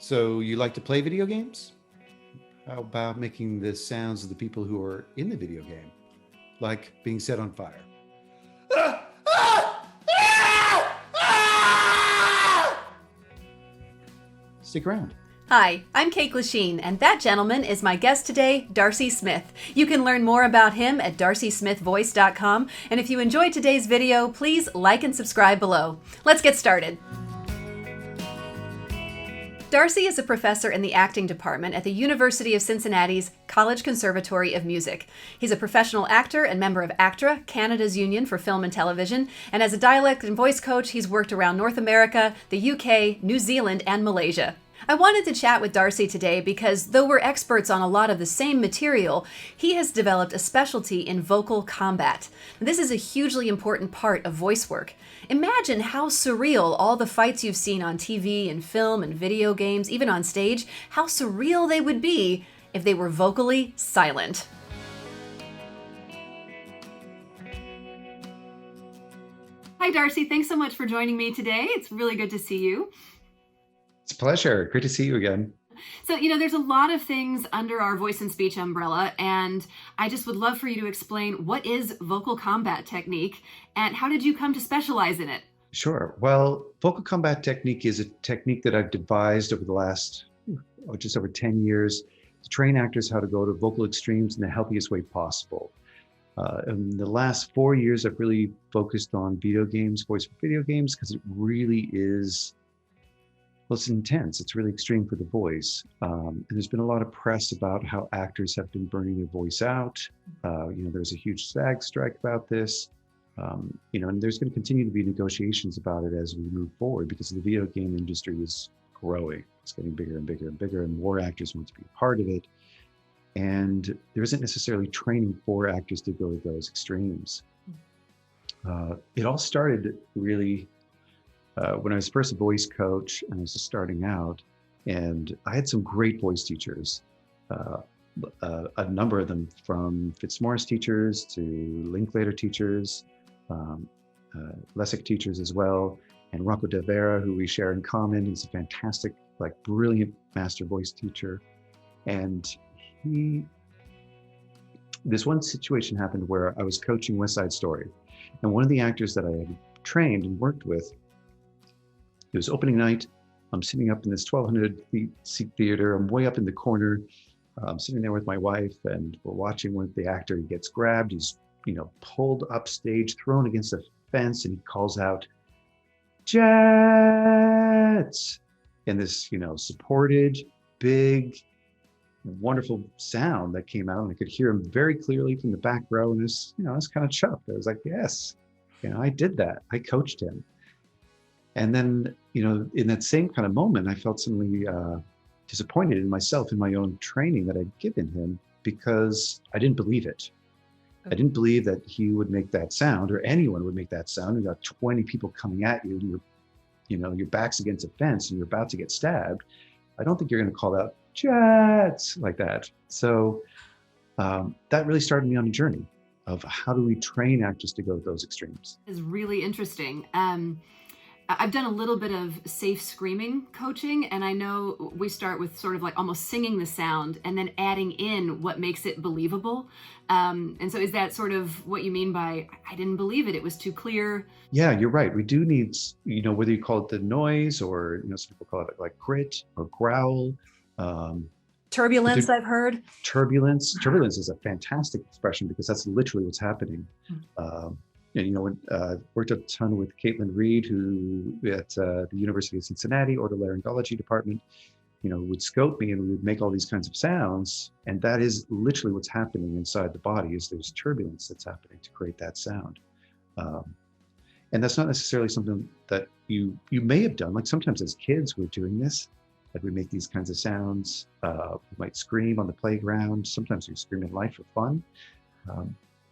So you like to play video games? How about making the sounds of the people who are in the video game, like being set on fire? Stick around. Hi, I'm Kate Glasheen, and that gentleman is my guest today, Darcy Smith. You can learn more about him at darcysmithvoice.com, and if you enjoyed today's video, please like and subscribe below. Let's get started. Darcy is a professor in the acting department at the University of Cincinnati's College Conservatory of Music. He's a professional actor and member of ACTRA, Canada's Union for Film and Television, and as a dialect and voice coach, he's worked around North America, the UK, New Zealand, and Malaysia. I wanted to chat with Darcy today because though we're experts on a lot of the same material, he has developed a specialty in vocal combat. This is a hugely important part of voice work. Imagine how surreal all the fights you've seen on TV and film and video games, even on stage, how surreal they would be if they were vocally silent. Hi, Darcy. Thanks so much for joining me today. It's really good to see you. It's a pleasure. Great to see you again. So, there's a lot of things under our voice and speech umbrella, and I just would love for you to explain what is vocal combat technique and how did you come to specialize in it? Sure. Well, vocal combat technique is a technique that I've devised over the last just over 10 years to train actors how to go to vocal extremes in the healthiest way possible. In the last 4 years, I've really focused on video games, voice for video games, because it really is, well, it's intense. It's really extreme for the voice. And there's been a lot of press about how actors have been burning their voice out. There's a huge SAG strike about this. And there's going to continue to be negotiations about it as we move forward because the video game industry is growing. It's getting bigger and bigger and bigger, and more actors want to be a part of it. And there isn't necessarily training for actors to go to those extremes. It all started really when I was first a voice coach and I was just starting out, and I had some great voice teachers, a number of them from Fitzmaurice teachers to Linklater teachers, Lessig teachers as well, and Rocco De Vera, who we share in common. He's a fantastic, brilliant master voice teacher. And this one situation happened where I was coaching West Side Story, and one of the actors that I had trained and worked with, it was opening night. I'm sitting up in this 1,200 seat theater. I'm way up in the corner. I'm sitting there with my wife, and we're watching when the actor gets grabbed. He's, pulled up stage, thrown against a fence, and he calls out, "Jets!" And this, supported, big, wonderful sound that came out, and I could hear him very clearly from the back row. And I was kind of chuffed. I was like, yes, I did that. I coached him. And then, in that same kind of moment, I felt suddenly disappointed in myself, in my own training that I'd given him, because I didn't believe it. I didn't believe that he would make that sound, or anyone would make that sound. You got 20 people coming at you, and your back's against a fence, and you're about to get stabbed. I don't think you're going to call out "Jets" like that. So that really started me on a journey of how do we train actors to go to those extremes. It's really interesting. I've done a little bit of safe screaming coaching, and I know we start with sort of almost singing the sound and then adding in what makes it believable. And so is that sort of what you mean by, I didn't believe it, it was too clear? Yeah, you're right. We do need, whether you call it the noise or, some people call it grit or growl. Turbulence, I've heard. Turbulence. Turbulence is a fantastic expression because that's literally what's happening. Worked a ton with Caitlin Reed, who at the University of Cincinnati otolaryngology department, would scope me and we would make all these kinds of sounds. And that is literally what's happening inside the body, is there's turbulence that's happening to create that sound. And that's not necessarily something that you may have done. Like sometimes as kids, we're doing this. We make these kinds of sounds. We might scream on the playground. Sometimes we scream in life for fun.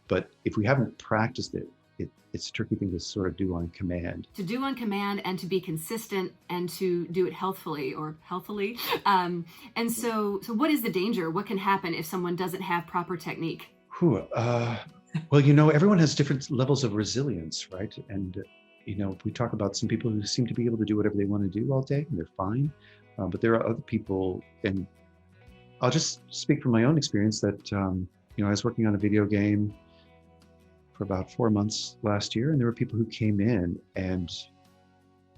But if we haven't practiced it, it's a tricky thing to sort of do on command. To do on command and to be consistent and to do it healthfully. And so what is the danger? What can happen if someone doesn't have proper technique? Well, everyone has different levels of resilience, right? And, we talk about some people who seem to be able to do whatever they want to do all day and they're fine. But there are other people, and I'll just speak from my own experience that, I was working on a video game for about 4 months last year, and there were people who came in, and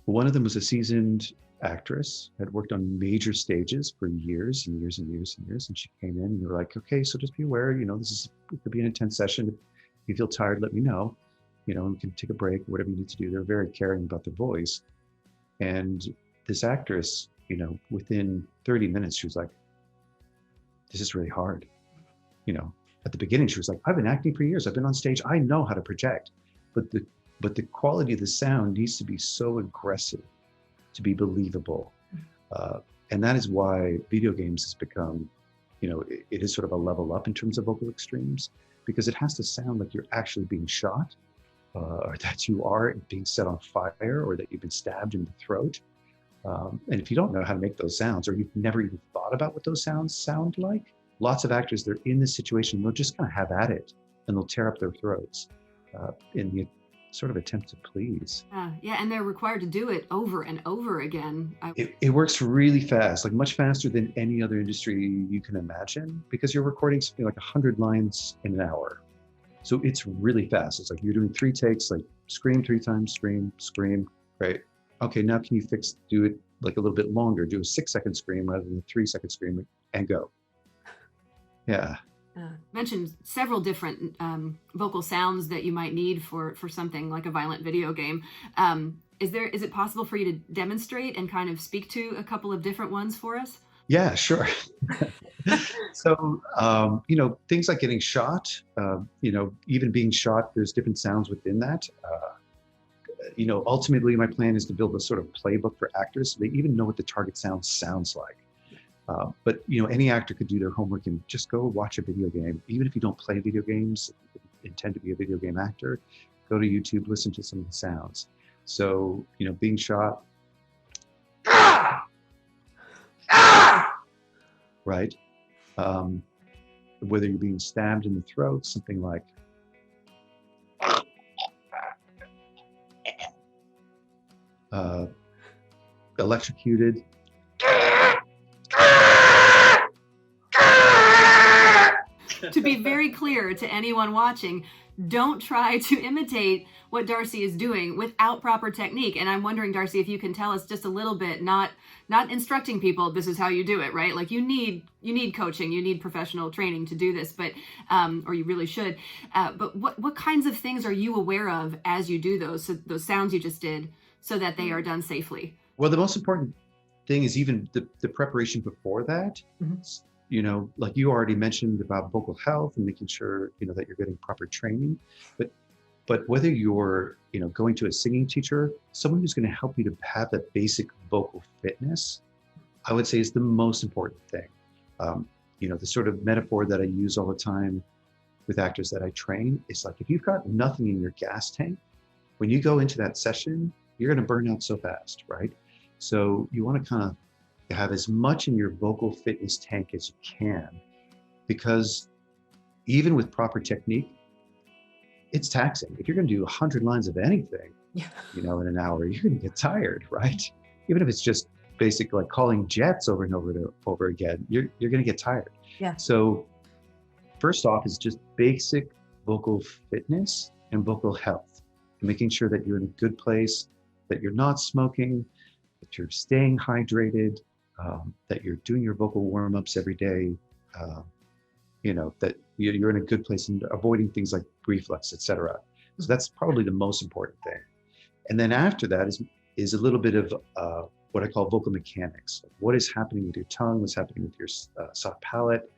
one of them was a seasoned actress, had worked on major stages for years and years and years and years. And she came in and they were like, okay, so just be aware, it could be an intense session. If you feel tired, let me know, and we can take a break, whatever you need to do. They're very caring about their voice. And this actress, within 30 minutes, she was like, this is really hard. At the beginning, she was like, I've been acting for years. I've been on stage. I know how to project, but the quality of the sound needs to be so aggressive to be believable. And that is why video games has become, it is sort of a level up in terms of vocal extremes, because it has to sound like you're actually being shot, or that you are being set on fire, or that you've been stabbed in the throat. And if you don't know how to make those sounds, or you've never even thought about what those sounds sound like, lots of actors, they're in this situation, they'll just kind of have at it, and they'll tear up their throats in the sort of attempt to please. Yeah, and they're required to do it over and over again. It works really fast, like much faster than any other industry you can imagine, because you're recording something like 100 lines in an hour. So it's really fast. It's like you're doing 3 takes, like scream 3 times, scream, right? Okay, now can you do it like a little bit longer, do a 6-second scream rather than a 3-second scream, and go. Yeah. Mentioned several different vocal sounds that you might need for something like a violent video game. Is it possible for you to demonstrate and kind of speak to a couple of different ones for us? Yeah, sure. So, things like getting shot, even being shot, there's different sounds within that. Ultimately my plan is to build a sort of playbook for actors so they even know what the target sounds like. But any actor could do their homework and just go watch a video game. Even if you don't play video games, intend to be a video game actor, go to YouTube, listen to some of the sounds. So, being shot, right? Whether you're being stabbed in the throat, something like, electrocuted. To be very clear to anyone watching, don't try to imitate what Darcy is doing without proper technique. And I'm wondering, Darcy, if you can tell us just a little bit, not instructing people, this is how you do it, right? Like you need coaching, you need professional training to do this, but or you really should. But what kinds of things are you aware of as you do those sounds you just did, so that they are done safely? Well, the most important thing is even the preparation before that. Mm-hmm. Like you already mentioned about vocal health and making sure, that you're getting proper training, but whether you're, going to a singing teacher, someone who's going to help you to have that basic vocal fitness, I would say is the most important thing. The sort of metaphor that I use all the time with actors that I train is like, if you've got nothing in your gas tank, when you go into that session, you're going to burn out so fast, right? So you want to kind of have as much in your vocal fitness tank as you can, because even with proper technique, it's taxing. If you're going to do 100 lines of anything, in an hour, you're going to get tired, right? Even if it's just basic, like calling jets over and over again, you're going to get tired. Yeah. So first off is just basic vocal fitness and vocal health, and making sure that you're in a good place, that you're not smoking, that you're staying hydrated, that you're doing your vocal warm-ups every day, that you're in a good place and avoiding things like reflux, etc. So that's probably the most important thing. And then after that is a little bit of what I call vocal mechanics. What is happening with your tongue, what's happening with your soft palate,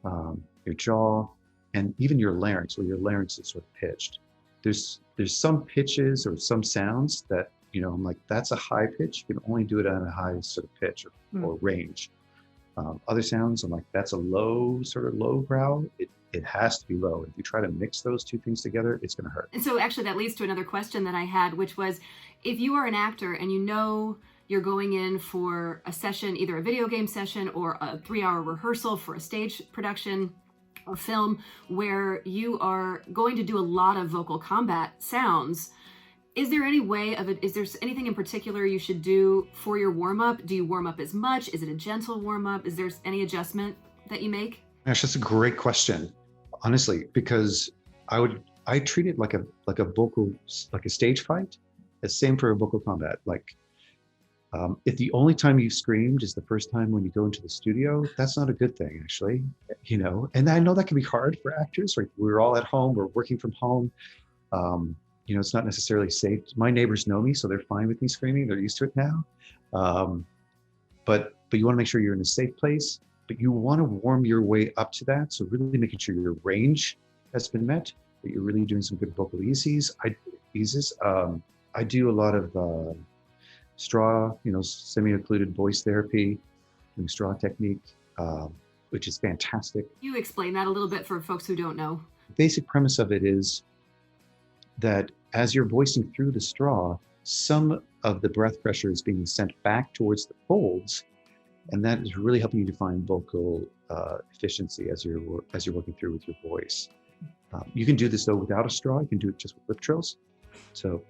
your jaw, and even your larynx, where your larynx is sort of pitched. There's some pitches or some sounds that, I'm like, that's a high pitch. You can only do it on a high sort of pitch or range. Other sounds, I'm like, that's a low growl. It has to be low. If you try to mix those two things together, it's going to hurt. And so actually that leads to another question that I had, which was, if you are an actor and you're going in for a session, either a video game session or a 3-hour rehearsal for a stage production or film, where you are going to do a lot of vocal combat sounds, Is there any way of it? Is there anything in particular you should do for your warm up? Do you warm up as much? Is it a gentle warm up? Is there any adjustment that you make? Gosh, that's a great question, honestly, because I treat it like a vocal, like a stage fight. The same for a vocal combat. Like, if the only time you've screamed is the first time when you go into the studio, that's not a good thing, actually. And I know that can be hard for actors. Right? We're all at home. We're working from home. It's not necessarily safe. My neighbors know me, so they're fine with me screaming. They're used to it now. But you want to make sure you're in a safe place. But you want to warm your way up to that. So really making sure your range has been met. That you're really doing some good vocal eases. I do a lot of straw, semi-occluded voice therapy, doing straw technique, which is fantastic. You explain that a little bit for folks who don't know. The basic premise of it is that as you're voicing through the straw, some of the breath pressure is being sent back towards the folds, and that is really helping you to find vocal efficiency as you're working through with your voice. You can do this though without a straw. You can do it just with lip trills. So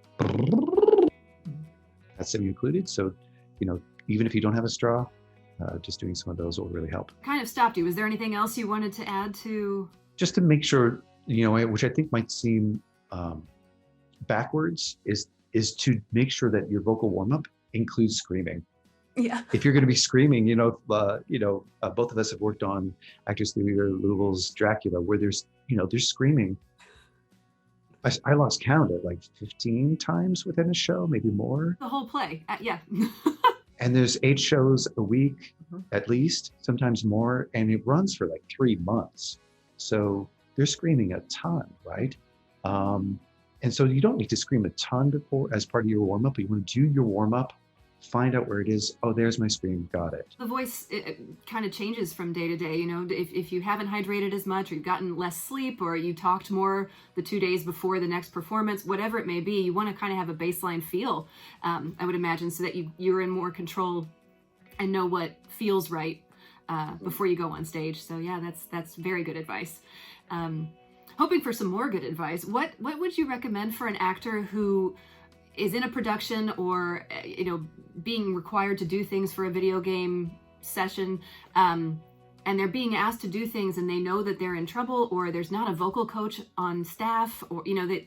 that's semi-included. So, even if you don't have a straw, just doing some of those will really help. Kind of stopped you. Was there anything else you wanted to add to? Just to make sure, which I think might seem backwards, is to make sure that your vocal warm-up includes screaming. Yeah. If you're going to be screaming, both of us have worked on Actors Theatre Louisville's Dracula, where there's screaming. I lost count at like 15 times within a show, maybe more. The whole play, yeah. And there's 8 shows a week, at least, sometimes more, and it runs for like 3 months. So they're screaming a ton, right? And so you don't need to scream a ton before as part of your warm-up, but you want to do your warm-up, find out where it is. Oh, there's my scream. Got it. The voice it kind of changes from day to day. If you haven't hydrated as much, or you've gotten less sleep, or you talked more the 2 days before the next performance, whatever it may be, you want to kind of have a baseline feel, I would imagine, so that you're in more control and know what feels right before you go on stage. So yeah, that's very good advice. Hoping for some more good advice. What would you recommend for an actor who is in a production, or being required to do things for a video game session, and they're being asked to do things and they know that they're in trouble, or there's not a vocal coach on staff, or that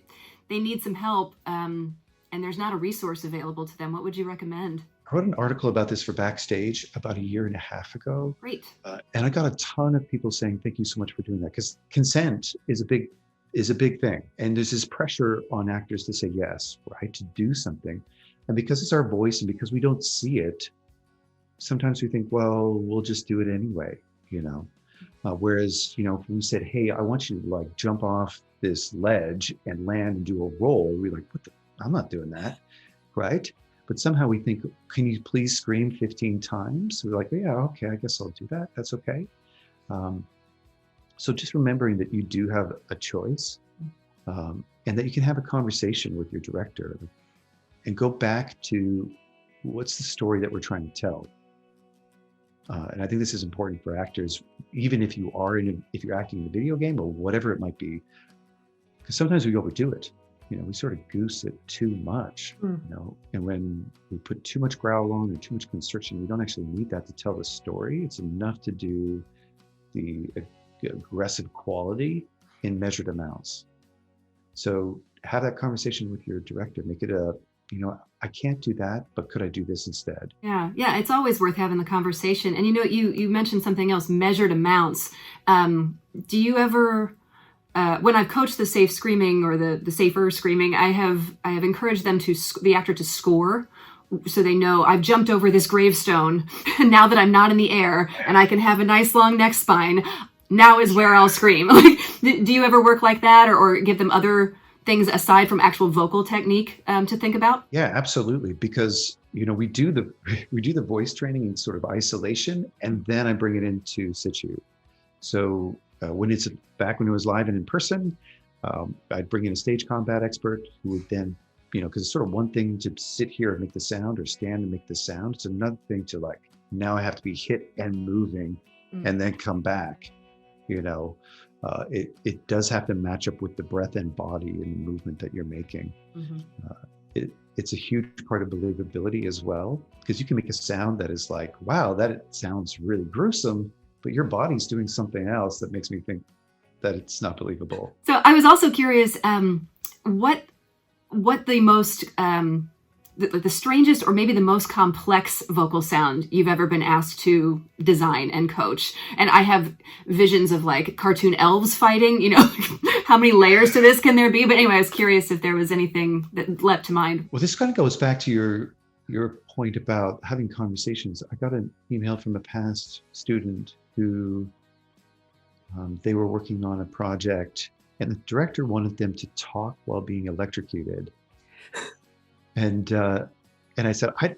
they need some help, and there's not a resource available to them? What would you recommend? I wrote an article about this for Backstage about 1.5 years ago. Great. And I got a ton of people saying, thank you so much for doing that, because consent is a big thing. And there's this pressure on actors to say yes, right, to do something. And because it's our voice and because we don't see it, sometimes we think, well, we'll just do it anyway, whereas, if we said, hey, I want you to like jump off this ledge and land and do a roll, we're like, I'm not doing that, right? But somehow we think, can you please scream 15 times? We're like, yeah, okay, I guess I'll do that. That's okay. So just remembering that you do have a choice, and that you can have a conversation with your director and go back to what's the story that we're trying to tell. And I think this is important for actors, even if if you're acting in a video game or whatever it might be, because sometimes we overdo it. We sort of goose it too much, and when we put too much growl on or too much constriction, we don't actually need that to tell the story. It's enough to do the aggressive quality in measured amounts. So have that conversation with your director, make it I can't do that, but could I do this instead? Yeah, it's always worth having the conversation. And you mentioned something else, measured amounts. Do you ever, when I've coached the safe screaming or the safer screaming, I have encouraged them the actor to score, so they know I've jumped over this gravestone, and now that I'm not in the air and I can have a nice long neck spine, now is where I'll scream. Do you ever work like that, or give them other things aside from actual vocal technique to think about? Yeah, absolutely. Because we do the voice training in sort of isolation, and then I bring it into situ. So when it was live and in person, I'd bring in a stage combat expert who would then, because it's sort of one thing to sit here and make the sound, or stand and make the sound. It's another thing to now I have to be hit and moving and then come back. It does have to match up with the breath and body and the movement that you're making. it's a huge part of believability as well, because you can make a sound that is like, wow, that sounds really gruesome, but your body's doing something else that makes me think that it's not believable. So I was also curious, what the most the strangest or maybe the most complex vocal sound you've ever been asked to design and coach. And I have visions of like cartoon elves fighting, you know, how many layers to this can there be? But anyway, I was curious if there was anything that leapt to mind. Well, this kind of goes back to your point about having conversations. I got an email from a past student who they were working on a project and the director wanted them to talk while being electrocuted. And I said, I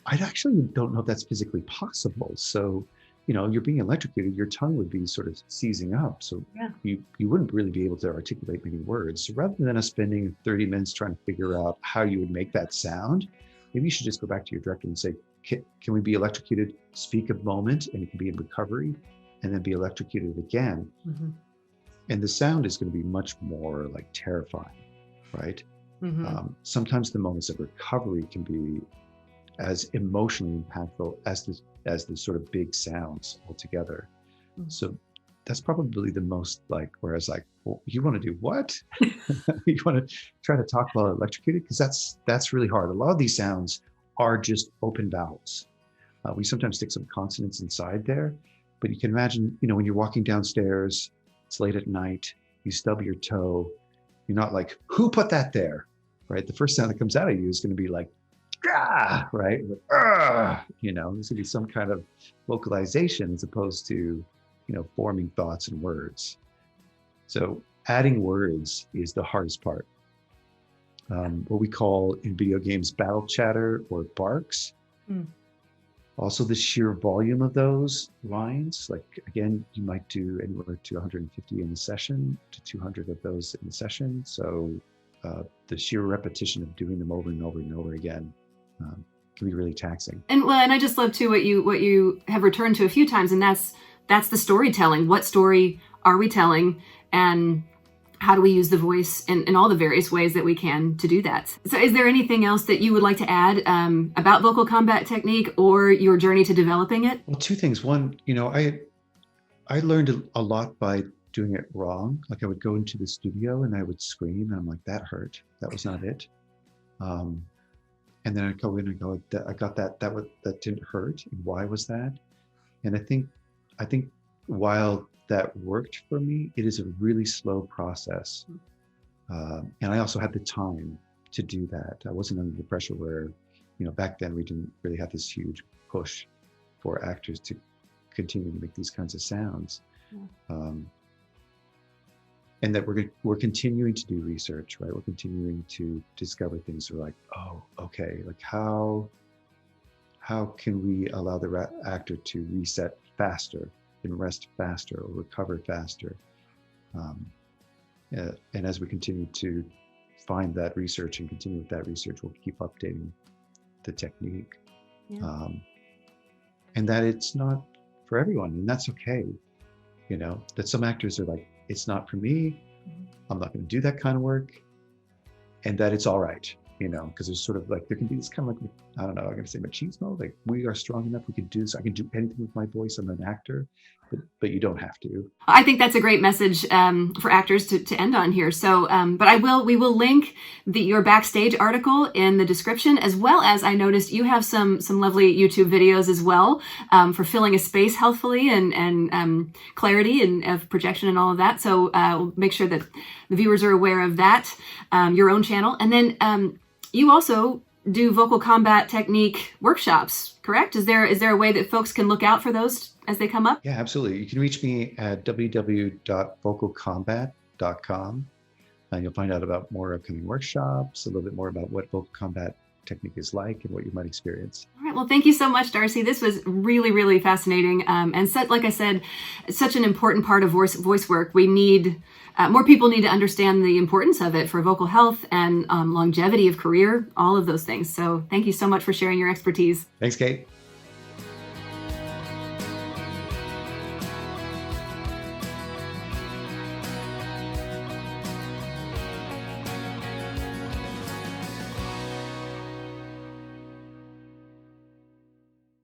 actually don't know if that's physically possible. So, you know, you're being electrocuted, your tongue would be sort of seizing up. So Yeah. you wouldn't really be able to articulate many words. So rather than us spending 30 minutes trying to figure out how you would make that sound, maybe you should just go back to your director and say, can we be electrocuted, speak a moment, and it can be in recovery, and then be electrocuted again. Mm-hmm. And the sound is going to be much more like terrifying, right? Mm-hmm. Sometimes the moments of recovery can be as emotionally impactful as the sort of big sounds altogether. Mm-hmm. So that's probably the most like, whereas like, well, you want to do what? You want to try to talk while electrocuted? Because that's really hard. A lot of these sounds are just open vowels. We sometimes stick some consonants inside there, but you can imagine, you know, when you're walking downstairs, it's late at night, you stub your toe, you're not like, who put that there? Right? The first sound that comes out of you is going to be like, ah, right? You know, there's going to be some kind of vocalization as opposed to, you know, forming thoughts and words. So adding words is the hardest part. What we call in video games battle chatter or barks. Mm. Also the sheer volume of those lines, like again, you might do anywhere to 150 in a session to 200 of those in a session. So the sheer repetition of doing them over and over and over again can be really taxing. And I just love too what you have returned to a few times, and that's the storytelling. What story are we telling, and how do we use the voice in all the various ways that we can to do that? So is there anything else that you would like to add about vocal combat technique or your journey to developing it? Well, two things. One, you know, I learned a lot by doing it wrong. Like I would go into the studio and I would scream and I'm like, that hurt. That was not it. And then I'd go in and go, I got that didn't hurt. And why was that? And I think while that worked for me, it is a really slow process. And I also had the time to do that. I wasn't under the pressure where, you know, back then we didn't really have this huge push for actors to continue to make these kinds of sounds. Yeah. And that we're continuing to do research, right? We're continuing to discover things. We're like, oh, okay, like how can we allow the actor to reset faster and rest faster or recover faster? And as we continue to find that research and continue with that research, we'll keep updating the technique. Yeah. And that it's not for everyone, and that's okay. You know, that some actors are like, it's not for me, I'm not going to do that kind of work, and that it's all right, you know, because there's sort of like, there can be this kind of like, I don't know, I'm going to say machismo, like we are strong enough, we can do this, I can do anything with my voice, I'm an actor, but you don't have to. I think that's a great message for actors to end on here. So, but we will link your backstage article in the description, as well as I noticed you have some lovely YouTube videos as well for filling a space healthfully and clarity and of projection and all of that. So we'll make sure that the viewers are aware of that, your own channel. And then you also do vocal combat technique workshops, correct? Is there a way that folks can look out for those as they come up? Yeah, absolutely. You can reach me at www.vocalcombat.com, and you'll find out about more upcoming workshops, a little bit more about what vocal combat technique is like and what you might experience. All right. Well, thank you so much, Darcy. This was really, really fascinating. And like I said, such an important part of voice work. We need more people need to understand the importance of it for vocal health and longevity of career, all of those things. So thank you so much for sharing your expertise. Thanks, Kate.